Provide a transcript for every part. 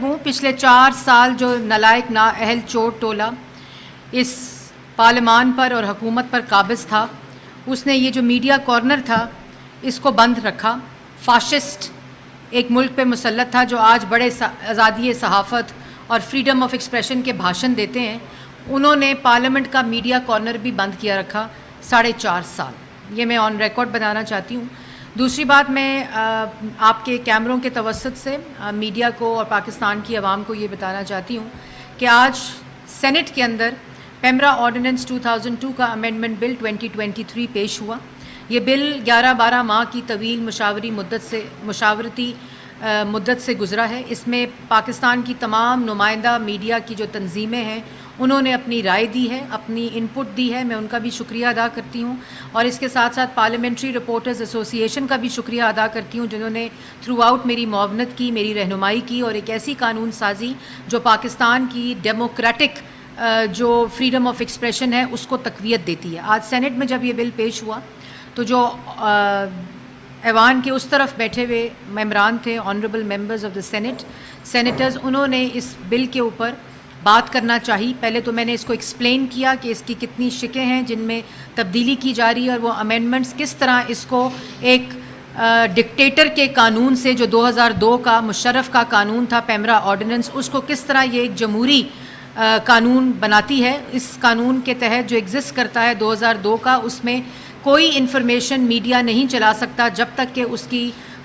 मुखातिब हूँ। पिछले 4 साल जो नालायक नाअहल चोट टोला इस पार्लिमान पर और हुकूमत पर काबिज था, उसने ये जो मीडिया कॉर्नर था इसको बंद रखा। फाशिस्ट एक मुल्क पे मुसल्लत था जो आज बड़े आज़ादी सहाफ़त और फ्रीडम ऑफ एक्सप्रेशन के भाषण देते हैं, उन्होंने पार्लियामेंट का मीडिया कॉर्नर भी बंद किया रखा 4.5 साल। ये मैं ऑन रिकॉर्ड बताना चाहती हूँ। दूसरी बात, मैं आपके कैमरों के तवस्सुत से मीडिया को और पाकिस्तान की आवाम को ये बताना चाहती हूँ कि आज सेनेट के अंदर पेमरा ऑर्डिनेंस 2002 का अमेंडमेंट बिल 2023 पेश हुआ। ये बिल 11-12 माह की तवील मुशावरती मुद्दत से गुज़रा है। इसमें पाकिस्तान की तमाम नुमाइंदा मीडिया की जो तंजीमें हैं उन्होंने अपनी राय दी है, अपनी इनपुट दी है, मैं उनका भी शुक्रिया अदा करती हूँ। और इसके साथ साथ पार्लियामेंट्री रिपोर्टर्स एसोसिएशन का भी शुक्रिया अदा करती हूँ जिन्होंने थ्रू आउट मेरी मुआवनत की, मेरी रहनुमाई की और एक ऐसी कानून साजी जो पाकिस्तान की डेमोक्रेटिक जो फ्रीडम ऑफ एक्सप्रेशन है उसको तक़वियत देती है। आज सेनेट में जब ये बिल पेश हुआ तो जो ऐवान के उस तरफ बैठे हुए मेंबरान थे, honourable members of the senators, उन्होंने इस बिल के ऊपर बात करना चाहिए। पहले तो मैंने इसको एक्सप्लेन किया कि इसकी कितनी शिकें हैं जिनमें तब्दीली की जा रही है और वो अमेंडमेंट्स किस तरह इसको एक डिक्टेटर के कानून से, जो 2002 का मुशर्रफ का कानून था पेमरा ऑर्डिनेंस, उसको किस तरह ये एक जमहूरी कानून बनाती है। इस कानून के तहत जो एग्जिस्ट करता है 2002 का, उसमें कोई इन्फॉर्मेशन मीडिया नहीं चला सकता जब तक कि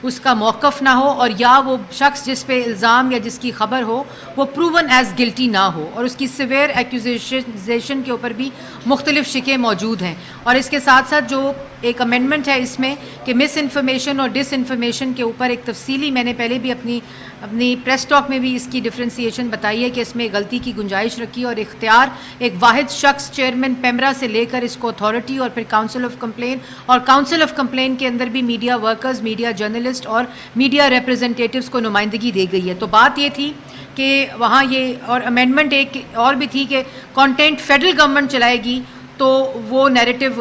उसका मौक़िफ़ ना हो और या वो शख्स जिस पे इल्ज़ाम या जिसकी ख़बर हो वो प्रूवन एज़ गिल्टी ना हो। और उसकी सिवियर एक्यूजेशन के ऊपर भी मुख्तलिफ़ शिकें मौजूद हैं। और इसके साथ साथ जो एक अमेंडमेंट है इसमें कि मिस इन्फॉर्मेशन और डिस इन्फॉर्मेशन के ऊपर एक तफसीली, मैंने पहले भी अपनी प्रेस टॉक में भी इसकी डिफ्रेंसीशन बताई है कि इसमें गलती की गुंजाइश रखी और इख्तियार एक वाहिद शख्स चेयरमैन पेमरा से लेकर इसको अथॉरिटी और फिर काउंसिल ऑफ कंप्लेन, और काउंसिल ऑफ कंप्लेन के अंदर भी मीडिया वर्कर्स, मीडिया जर्नलिस्ट और मीडिया रिप्रेजेंटेटिव्स को नुमाइंदगी दी गई है। तो बात ये थी कि वहाँ ये, और अमेंडमेंट एक और भी थी कि कंटेंट फेडरल गवर्नमेंट चलाएगी तो वो नैरेटिव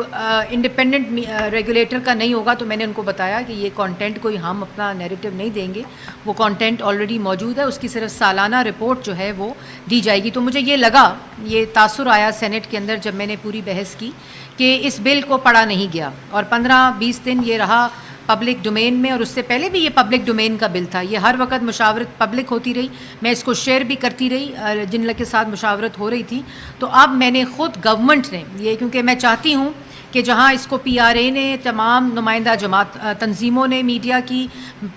इंडिपेंडेंट रेगुलेटर का नहीं होगा। तो मैंने उनको बताया कि ये कंटेंट कोई हम अपना नैरेटिव नहीं देंगे, वो कंटेंट ऑलरेडी मौजूद है, उसकी सिर्फ सालाना रिपोर्ट जो है वो दी जाएगी। तो मुझे ये लगा, ये तासुर आया सेनेट के अंदर जब मैंने पूरी बहस की कि इस बिल को पढ़ा नहीं गया और 15-20 दिन ये रहा पब्लिक डोमेन में, और उससे पहले भी ये पब्लिक डोमेन का बिल था। ये हर वक्त मुशावरत पब्लिक होती रही, मैं इसको शेयर भी करती रही जिन लोग के साथ मुशावरत हो रही थी। तो अब मैंने ख़ुद गवर्नमेंट ने ये, क्योंकि मैं चाहती हूँ कि जहाँ इसको PRA ने, तमाम नुमाइंदा जमात तंजीमों ने, मीडिया की,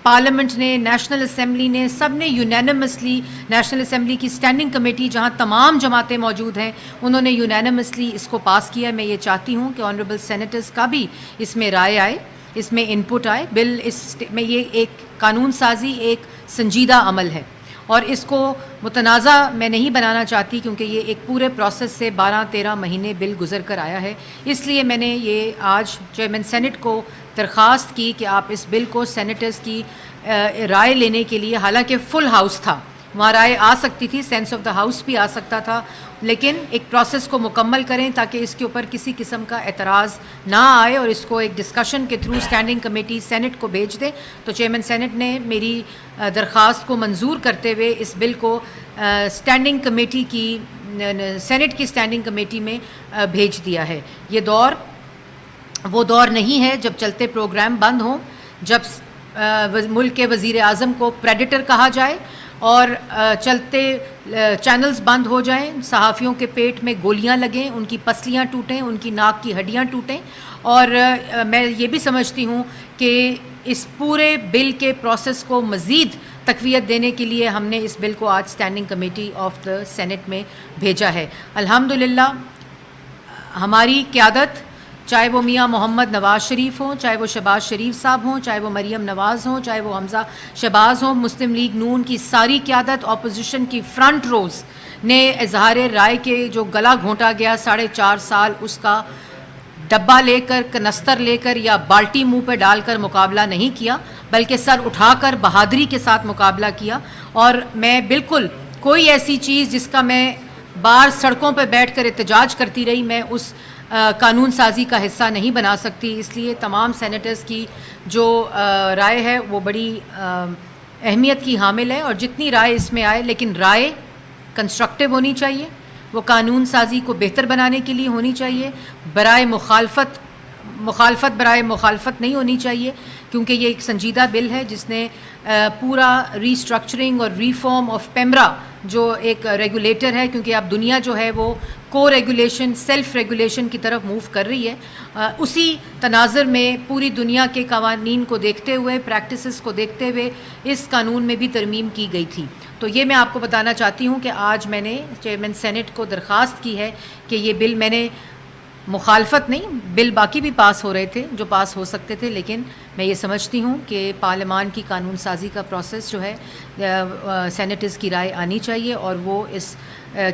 पार्लियामेंट ने, नेशनल असम्बली ने, सब ने यूनानिमसली, नेशनल असम्बली की स्टैंडिंग कमेटी जहाँ तमाम जमातें मौजूद हैं उन्होंने यूनानिमसली इसको पास किया। मैं ये चाहती हूँ कि ऑनरेबल सेनेटर्स का भी इसमें राय आए, इसमें इनपुट आए। बिल इसमें ये एक कानून साजी एक संजीदा अमल है और इसको मुतनाज़ा मैं नहीं बनाना चाहती क्योंकि ये एक पूरे प्रोसेस से 12-13 महीने बिल गुजर कर आया है। इसलिए मैंने ये आज चेयरमैन सेनेट को दरख्वास्त की कि आप इस बिल को सेनेटर्स की राय लेने के लिए, हालांकि फुल हाउस था, वहाँ राय आ सकती थी, सेंस ऑफ द हाउस भी आ सकता था, लेकिन एक प्रोसेस को मुकम्मल करें ताकि इसके ऊपर किसी किस्म का एतराज़ ना आए और इसको एक डिस्कशन के थ्रू स्टैंडिंग कमेटी सेनेट को भेज दें। तो चेयरमैन सेनेट ने मेरी दरख्वास्त को मंजूर करते हुए इस बिल को स्टैंडिंग कमेटी की, सेनेट की स्टैंडिंग कमेटी में भेज दिया है। ये दौर वो दौर नहीं है जब चलते प्रोग्राम बंद हों, जब मुल्क के वज़ीर आज़म को प्रेडेटर कहा जाए और चलते चैनल्स बंद हो जाएं, सहाफ़ियों के पेट में गोलियां लगें, उनकी पसलियां टूटें, उनकी नाक की हड्डियां टूटें। और मैं ये भी समझती हूँ कि इस पूरे बिल के प्रोसेस को मज़ीद तक़वियत देने के लिए हमने इस बिल को आज standing committee of the senate में भेजा है। अल्हम्दुलिल्लाह हमारी क़यादत, चाहे वो मियाँ मोहम्मद नवाज़ शरीफ हों, चाहे वो शहबाज शरीफ साहब हों, चाहे वो मरीम नवाज़ हों, चाहे वो हमज़ा शहबाज हों, मुस्लिम लीग नून की सारी क़यादत, अपोजिशन की फ्रंट रोज़ ने इजहार राय के जो गला घोंटा गया 4.5 साल, उसका डब्बा लेकर, कनस्तर लेकर या बाल्टी मुंह पर डालकर मुकाबला नहीं किया, बल्कि सर उठाकर बहादुरी के साथ मुकाबला किया। और मैं बिल्कुल कोई ऐसी चीज़ जिसका मैं बाहर सड़कों पर बैठ कर एहतजाज करती रही, मैं उस कानून साजी का हिस्सा नहीं बना सकती। इसलिए तमाम सेनेटर्स की जो राय है वो बड़ी اہمیت کی حامل ہے اور جتنی رائے اس میں آئے، لیکن رائے کنسٹرکٹیو ہونی چاہیے، وہ قانون سازی کو بہتر بنانے کے لیے ہونی چاہیے، برائے مخالفت برائے مخالفت نہیں ہونی چاہیے، کیونکہ یہ ایک سنجیدہ بل ہے جس نے پورا ریسٹرکچرنگ اور ریفارم آف پیمرا جو ایک ریگولیٹر ہے، کیونکہ اب دنیا جو ہے وہ کو ریگولیشن، سیلف ریگولیشن کی طرف موو کر رہی ہے، اسی تناظر میں پوری دنیا کے قوانین کو دیکھتے ہوئے، پریکٹسز کو دیکھتے ہوئے اس قانون میں بھی ترمیم کی گئی تھی۔ تو یہ میں آپ کو بتانا چاہتی ہوں کہ آج میں نے چیئرمین سینٹ کو درخواست کی ہے کہ یہ بل، میں نے مخالفت نہیں، بل باقی بھی پاس ہو رہے تھے جو پاس ہو سکتے تھے، لیکن میں یہ سمجھتی ہوں کہ پارلیمان کی قانون سازی کا پروسیس جو ہے سینیٹرز کی رائے آنی چاہیے اور وہ اس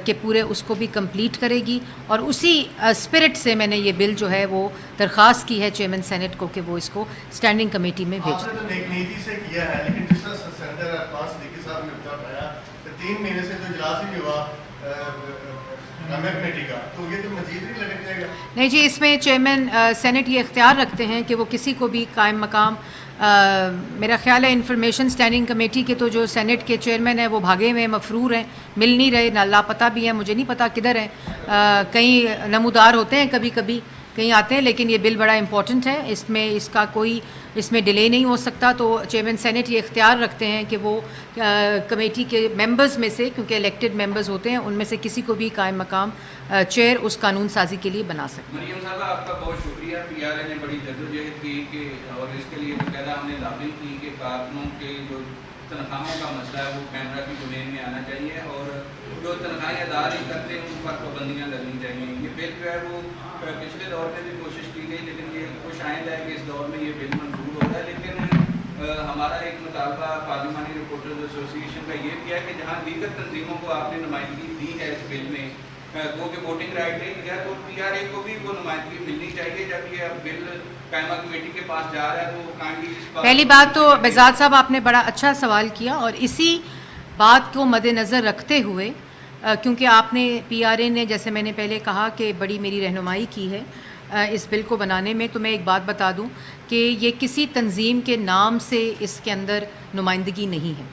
کے پورے اس کو بھی کمپلیٹ کرے گی، اور اسی اسپرٹ سے میں نے یہ بل جو ہے وہ درخواست کی ہے چیئرمین سینٹ کو کہ وہ اس کو اسٹینڈنگ کمیٹی میں بھیج دیں۔ آپ نے تو نیک نیتی سے کیا ہے، لیکن جس طرح سینیٹر عرفان صدیقی صاحب نے بتایا کہ 3 مہینے سے جو اجلاس ہی نہیں ہوا کمیٹی کا، تو یہ تو مزید نہیں لگنے جائے گا؟ نہیں جی، اس میں چیئرمین سینٹ یہ اختیار رکھتے ہیں کہ وہ کسی کو بھی قائم مقام، میرا خیال ہے انفارمیشن اسٹینڈنگ کمیٹی کے تو جو سینٹ کے چیئرمین ہیں وہ بھاگے ہوئے مفرور ہیں، مل نہیں رہے، نہ لاپتہ بھی ہیں، مجھے نہیں پتہ کدھر ہیں، کہیں نمودار ہوتے ہیں، کبھی کبھی کہیں آتے ہیں، لیکن یہ بل بڑا امپورٹنٹ ہے، اس میں ڈیلے نہیں ہو سکتا۔ تو چیئرمین سینٹ یہ اختیار رکھتے ہیں کہ وہ کمیٹی کے ممبرز میں سے، کیونکہ الیکٹڈ ممبرز ہوتے ہیں، ان میں سے کسی کو بھی قائم مقام چیئر اس قانون سازی کے لیے بنا سکتے ہیں۔ مریم صاحبہ، آپ کا بہت شکریہ، پی آر اے نے بڑی جدوجہد کی کہ اور اس کے لیے باقاعدہ ہم نے لابنگ کی کہ کارکنوں کے جو تنخواہوں کا مسئلہ ہے وہ کیمرا کی ڈومین میں آنا چاہیے، اور جو تنخواہیں ادا نہیں کرتے ہیں ان پر پابندیاں لگنی چاہیے۔ یہ بل جو ہے وہ پچھلے دور میں بھی کوشش کی گئی، لیکن یہ خوش آئند ہے کہ اس دور میں یہ بل منظور ہوتا ہے، لیکن ہمارا ایک مطالبہ پارلیمانی رپورٹرز ایسوسی ایشن کا یہ بھی ہے کہ جہاں دیگر تنظیموں کو آپ نے نمائندگی دی ہے اس بل میں، وہ کہ ووٹنگ رائٹ نہیں دیا، تو پی آر اے کو بھی وہ نمائندگی ملنی چاہیے جب یہ اب بل قائمہ کمیٹی کے پاس جا رہا ہے۔ تو کائنڈلی اس بات، پہلی بات تو بزاد صاحب آپ نے بڑا اچھا سوال کیا، اور اسی بات کو مد نظر رکھتے ہوئے، کیونکہ آپ نے پی آر اے نے، جیسے میں نے پہلے کہا کہ بڑی میری رہنمائی کی ہے اس بل کو بنانے میں، تو میں ایک بات بتا دوں کہ یہ کسی تنظیم کے نام سے اس کے اندر نمائندگی نہیں ہے۔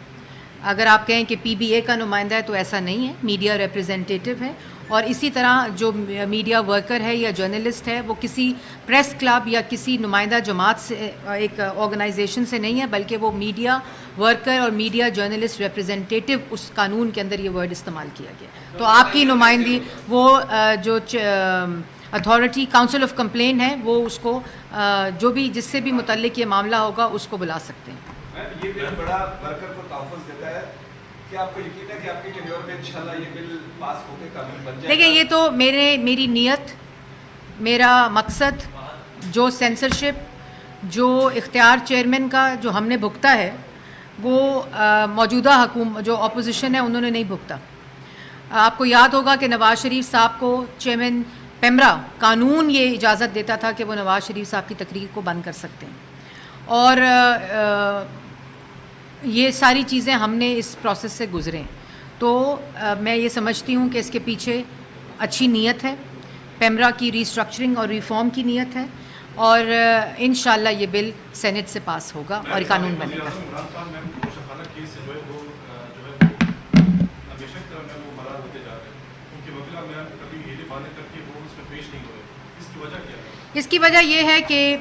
اگر آپ کہیں کہ پی بی اے کا نمائندہ ہے تو ایسا نہیں ہے، میڈیا ریپریزنٹیٹیو ہے، اور اسی طرح جو میڈیا ورکر ہے یا جرنلسٹ ہے وہ کسی پریس کلب یا کسی نمائندہ جماعت سے، ایک آرگنائزیشن سے نہیں ہے، بلکہ وہ میڈیا ورکر اور میڈیا جرنلسٹ ریپریزنٹیٹیو، اس قانون کے اندر یہ ورڈ استعمال کیا گیا۔ تو آپ کی نمائندگی وہ جو اتھارٹی کاؤنسل آف کمپلین ہے، وہ اس کو جو بھی جس سے بھی متعلق یہ معاملہ ہوگا اس کو بلا سکتے ہیں۔ یہ بل بڑا ورکر کو تحفظ دیتا ہے، کیا آپ کو یقین ہے کہ آپ کے ٹینیور میں انشاءاللہ یہ بل پاس ہو کے قابل بن جائے گا؟ دیکھیں، یہ تو میری نیت، میرا مقصد، جو سینسرشپ، جو اختیار چیئرمین کا جو ہم نے بھگتا ہے، وہ موجودہ حکومت جو اپوزیشن ہے انہوں نے نہیں بھگتا۔ آپ کو یاد ہوگا کہ نواز شریف صاحب کو چیئرمین پیمرا قانون یہ اجازت دیتا تھا کہ وہ نواز شریف صاحب کی تقریر کو بند کر سکتے ہیں، اور یہ ساری چیزیں ہم نے اس پروسیس سے گزرے، تو میں یہ سمجھتی ہوں کہ اس کے پیچھے اچھی نیت ہے، پیمرا کی ریسٹرکچرنگ اور ریفارم کی نیت ہے، اور انشاءاللہ یہ بل سینٹ سے پاس ہوگا اور قانون بنے گا۔ اس کی وجہ یہ ہے کہ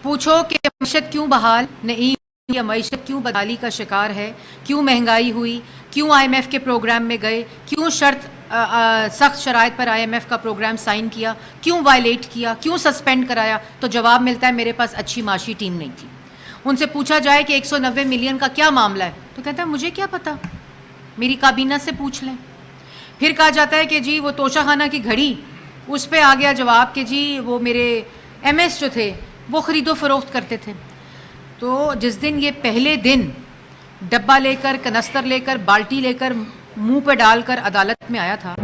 پوچھو کہ معیشت کیوں بحال نہیں ہوئی، یا معیشت کیوں بدحالی کا شکار ہے، کیوں مہنگائی ہوئی، کیوں آئی ایم ایف کے پروگرام میں گئے، کیوں سخت شرائط پر آئی ایم ایف کا پروگرام سائن کیا، کیوں وائلیٹ کیا، کیوں سسپینڈ کرایا، تو جواب ملتا ہے میرے پاس اچھی معاشی ٹیم نہیں تھی۔ ان سے پوچھا جائے کہ 190 ملین کا کیا معاملہ ہے، تو کہتا ہے مجھے کیا پتا، میری کابینہ سے پوچھ لیں۔ پھر کہا جاتا ہے کہ جی وہ توشہ خانہ کی گھڑی، اس پہ آ گیا جواب کہ جی وہ میرے ایم ایس جو تھے وہ خرید و فروخت کرتے تھے۔ تو جس دن یہ پہلے دن ڈبہ لے کر، کنستر لے کر، بالٹی لے کر، منہ پہ ڈال کر عدالت میں آیا تھا،